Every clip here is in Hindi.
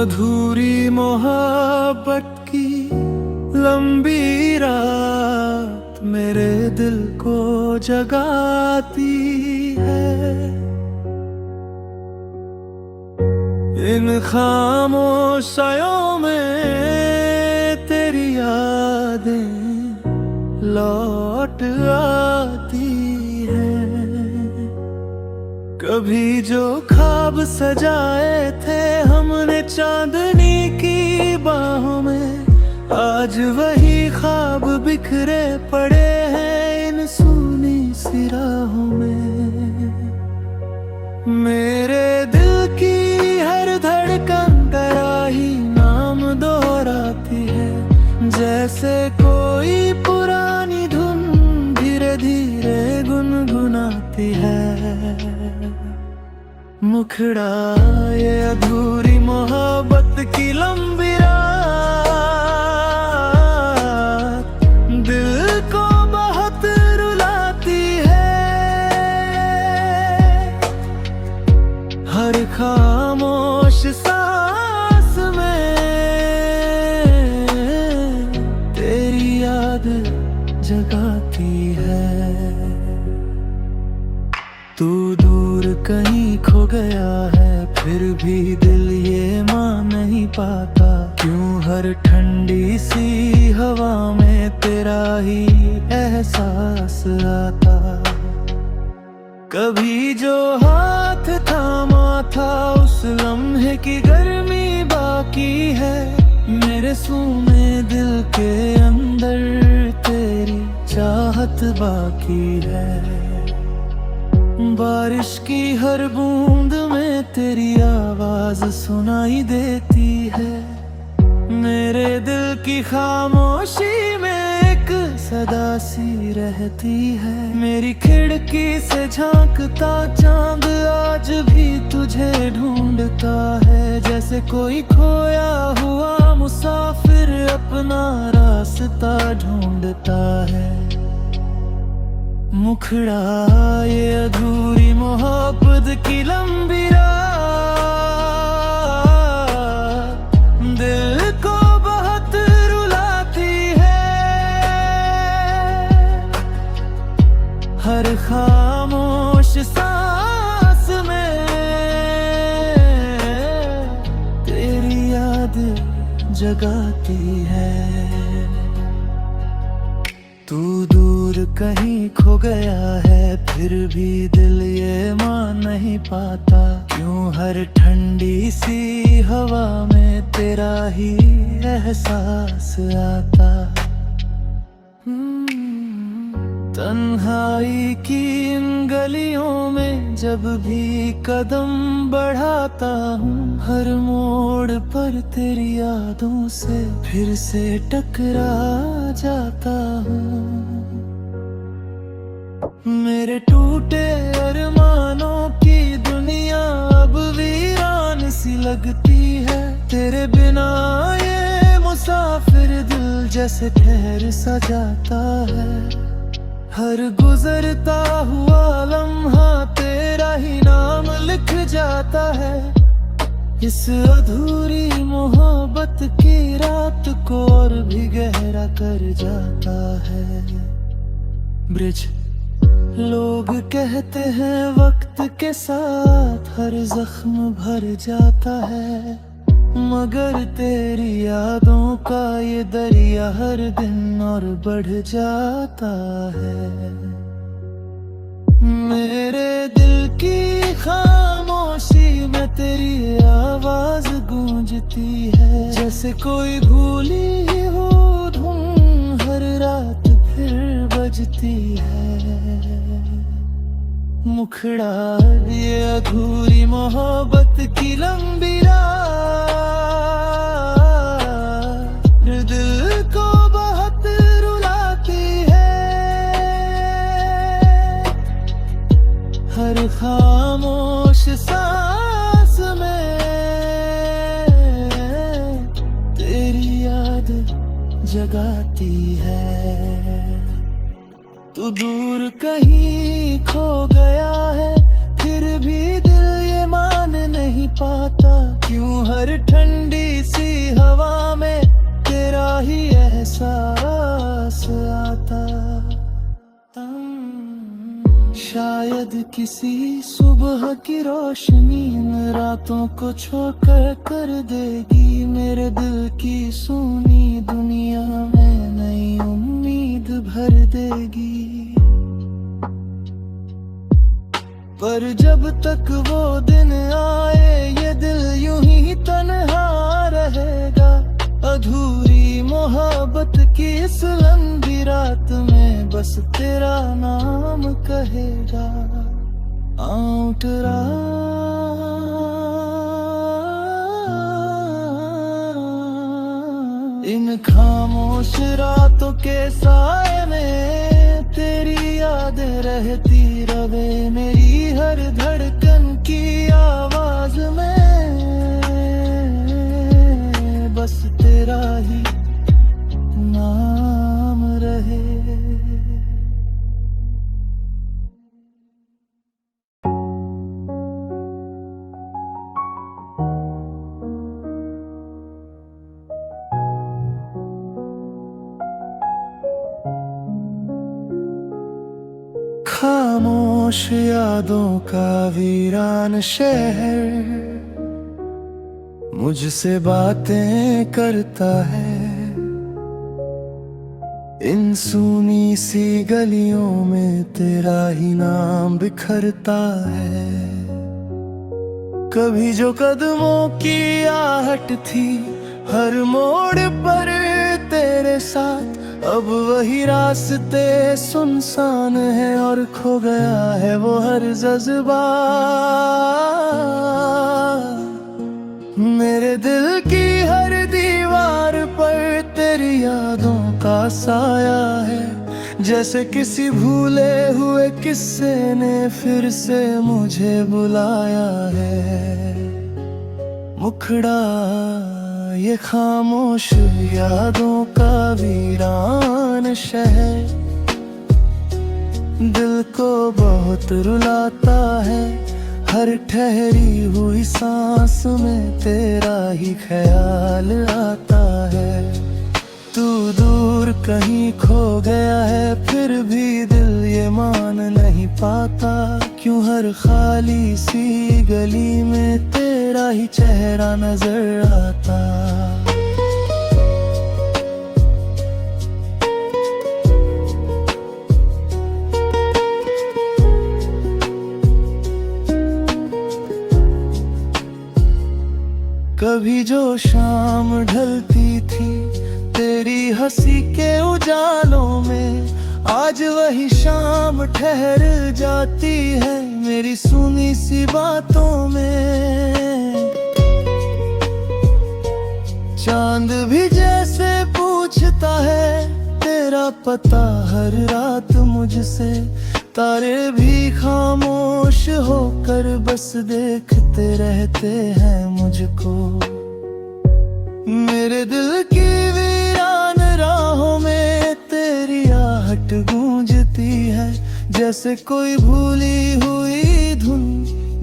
अधूरी मोहब्बत की लंबी रात मेरे दिल को जगाती है। इन खामोशियों में तेरी यादें लौट आती हैं। कभी जो ख्वाब सजाए थे हमने चांदनी की बाहों में, आज वही ख्वाब बिखरे पड़े हैं इन सूनी सी राहों में। मेरे दिल की हर धड़कन तेरा ही नाम दोहराती है, जैसे कोई पुरानी धुन धीरे धीरे गुनगुनाती है। मुखड़ा ये अधूरी मोहब्बत की लंबी रात दिल को बहुत रुलाती है। हर खामोश सांस में तेरी याद जगाती है। तू दूर कहीं खो गया है, फिर भी दिल ये मान नहीं पाता, क्यों हर ठंडी सी हवा में तेरा ही एहसास आता। कभी जो हाथ थामा था उस लम्हे की गर्मी बाकी है, मेरे सूने दिल के अंदर तेरी चाहत बाकी है। बारिश की हर बूंद में तेरी आवाज सुनाई देती है। मेरे दिल की खामोशी में एक सदा सी रहती है। मेरी खिड़की से झांकता चांद आज भी तुझे ढूंढता है, जैसे कोई खोया हुआ मुसाफिर अपना रास्ता ढूंढता है। मुखड़ा ये अधूरी मोहब्बत की लंबी रात दिल को बहुत रुलाती है। हर खामोश सांस में तेरी याद जगाती है। तू दूर कहीं खो गया है, फिर भी दिल ये मान नहीं पाता, क्यों हर ठंडी सी हवा में तेरा ही एहसास आता। तन्हाई की इन गलियों में जब भी कदम बढ़ाता हूँ, हर मोड़ पर तेरी यादों से फिर से टकरा जाता हूँ। मेरे टूटे अरमानों की दुनिया अब वीरान सी लगती है, तेरे बिना ये मुसाफिर दिल जैसे ठहर सा जाता है। हर गुजरता हुआ लम्हा तेरा ही नाम लिख जाता है, इस अधूरी मोहब्बत की रात को और भी गहरा कर जाता है। ब्रिज लोग कहते हैं वक्त के साथ हर जख्म भर जाता है, मगर तेरी यादों का ये दरिया हर दिन और बढ़ जाता है। मेरे दिल की खामोशी में तेरी आवाज गूंजती है, जैसे कोई भूली हो धुन हर रात फिर बजती है। मुखड़ा ये अधूरी मोहब्बत की लंबी रात दिल को बहुत रुलाती है। हर खामोश सांस में तेरी याद जगाती है। तू दूर कहीं खो गया है, फिर भी दिल ये मान नहीं नहीं पाता, क्यों हर ठंडी सी हवा में तेरा ही एहसास आता। शायद किसी सुबह की रोशनी इन रातों को छोड़कर कर देगी मेरे दिल की सुनी दुनिया में नई उम्मीद भर देगी। पर जब तक वो दिन आए ये दिल यूं ही तन्हा रहेगा, अधूरी मोहब्बत की इस लंबी रात में बस तेरा नाम कहेगा। आउटरा इन खामोश रातों के साए में तेरी याद रहती रवे मेरी हर धड़कन की आवाज में, बस तेरा ही नाम रहे। खामोश यादों का वीरान शहर मुझसे बातें करता है, इन सूनी सी गलियों में तेरा ही नाम बिखरता है। कभी जो कदमों की आहट थी हर मोड़ पर तेरे साथ, अब वही रास्ते सुनसान है और खो गया है वो हर जज्बा। मेरे दिल की हर दीवार पर तेरी यादों का साया है, जैसे किसी भूले हुए किस्से ने फिर से मुझे बुलाया है। मुखड़ा ये खामोश यादों का वीरान शहर दिल को बहुत रुलाता है, हर ठहरी हुई सांस में तेरा ही ख्याल आता है। तू दूर कहीं खो गया है फिर भी दिल ये मान नहीं पाता, क्यों हर खाली सी गली में तेरा ही चेहरा नजर आता। कभी जो शाम ढलती थी तेरी हंसी के उजालों में, आज वही शाम ठहर जाती है मेरी सुनी सी बातों में। चांद भी जैसे पूछता है तेरा पता हर रात मुझसे, तारे भी खामोश होकर बस देखते रहते हैं मुझको। मेरे दिल की वीरान राहों में तेरी आहट गूंजती है, जैसे कोई भूली हुई धुन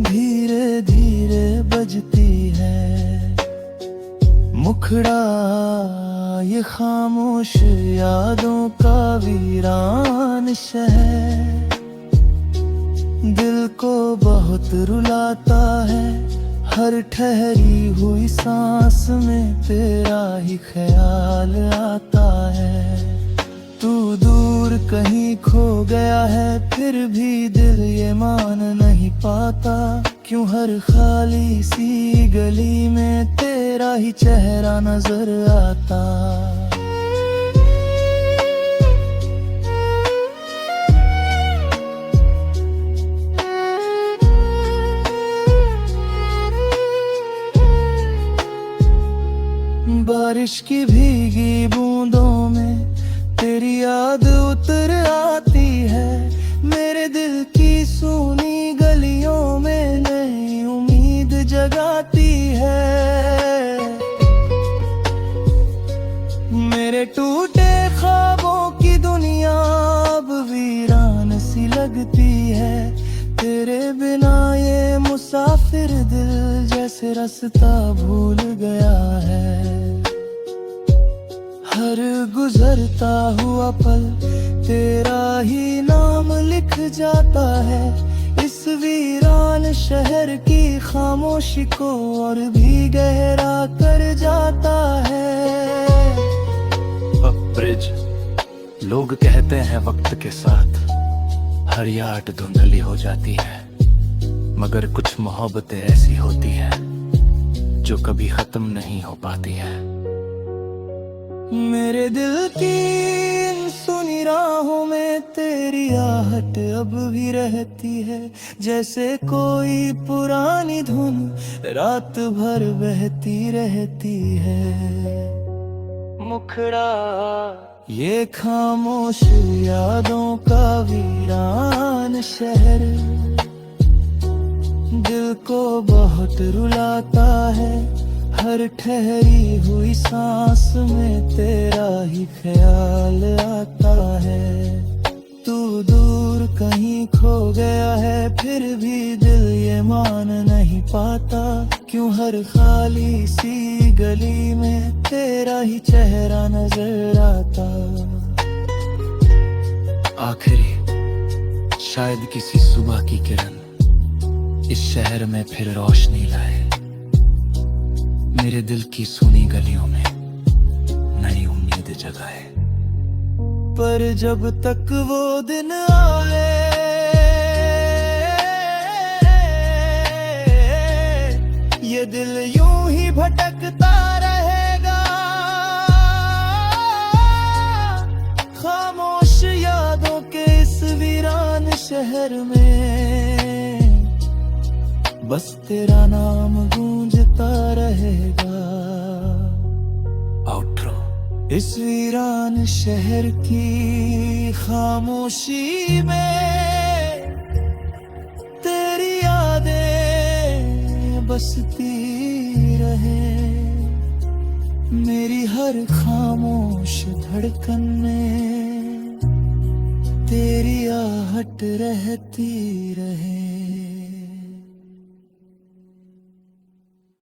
धीरे धीरे बजती है। मुखड़ा ये खामोश यादों का वीरान शहर दिल को बहुत रुलाता है, हर ठहरी हुई सांस में तेरा ही ख्याल आता है। तू दूर कहीं खो गया है फिर भी दिल ये मान नहीं पाता, क्यों हर खाली सी गली में तेरा ही चेहरा नजर आता। बारिश की भीगी बूंदों में तेरी याद उतर आती है, मेरे दिल की सूनी गलियों में नई उम्मीद जगाती है। मेरे टूटे ख्वाबों की दुनिया अब वीरान सी लगती है, तेरे बिना ये मुसाफिर दिल जैसे रास्ता भूल गया है। हर गुजरता हुआ पल तेरा ही नाम लिख जाता है। इस वीरान शहर की खामोशी को और भी गहरा कर जाता है। ब्रिज, लोग कहते हैं वक्त के साथ हर याद धुंधली हो जाती है, मगर कुछ मोहब्बतें ऐसी होती हैं जो कभी खत्म नहीं हो पाती है। मेरे दिल की इन सुनी राहों में तेरी आहट अब भी रहती है, जैसे कोई पुरानी धुन रात भर बहती रहती है। मुखड़ा ये खामोश यादों का वीरान शहर दिल को बहुत रुलाता है। हर ठहरी हुई सांस में तेरा ही ख्याल आता है। तू दूर कहीं खो गया है, फिर भी दिल ये मान नहीं पाता, क्यों हर खाली सी गली में तेरा ही चेहरा नजर आता। आखिरी शायद किसी सुबह की किरण इस शहर में फिर रोशनी लाए, मेरे दिल की सुनी गलियों में नई उम्मीद जगाए। पर जब तक वो दिन आए ये दिल यूं ही भटकता रहेगा। खामोश यादों के इस वीरान शहर में बस तेरा नाम गूंजता रहेगा। आउट्रो। इस वीरान शहर की खामोशी में तेरी यादें बसती रहे, मेरी हर खामोश धड़कन में तेरी आहट रहती रहे।